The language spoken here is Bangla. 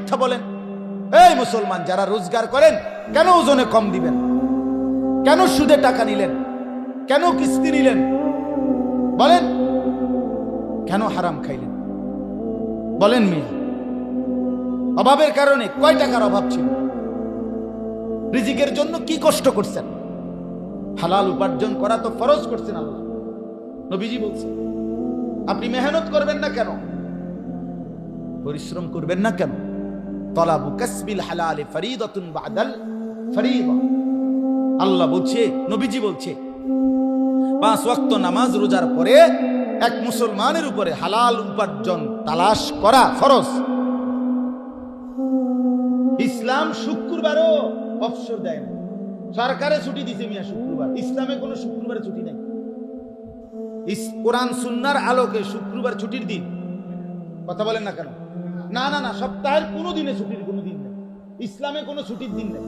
মিথ্যা বলেন? এই মুসলমান যারা রোজগার করেন, কেন ওজনে কম দিবেন? কেন সুদে টাকা নিলেন? কেন কিস্তি নিলেন? বলেন, কেন হারাম খাইলেন? বলেন মিয়া, অভাবের কারণে কয় টাকার অভাব ছিল? রিজিকের জন্য কি কষ্ট করছেন? হালাল উপার্জন করা তো ফরজ করছেন আল্লাহ। নবীজি বলছেন, আপনি মেহনত করবেন না কেন? পরিশ্রম করবেন না কেন? তলাবু কাসবিল হালাল ফরিদাতুন বাদাল ফরিদা। আল্লাহ বলছে, নবীজি বলছে, 5 ওয়াক্ত নামাজ রোজার পরে এক মুসলমানের উপরে হালাল উপার্জন তালাশ করা ফরজ। ইসলাম শুক্রবারও অবসর দেয় না। সরকারে ছুটি দিছে মিয়া শুক্রবার, ইসলামে কোনো শুক্রবারে ছুটি নাই। কোরআন সুন্নাহর আলোকে শুক্রবার ছুটির দিন। কথা বলেন না কেন? না না না, সপ্তাহের কোনো দিনে ছুটির কোনো দিন নেই। ইসলামে কোনো ছুটির দিন নেই।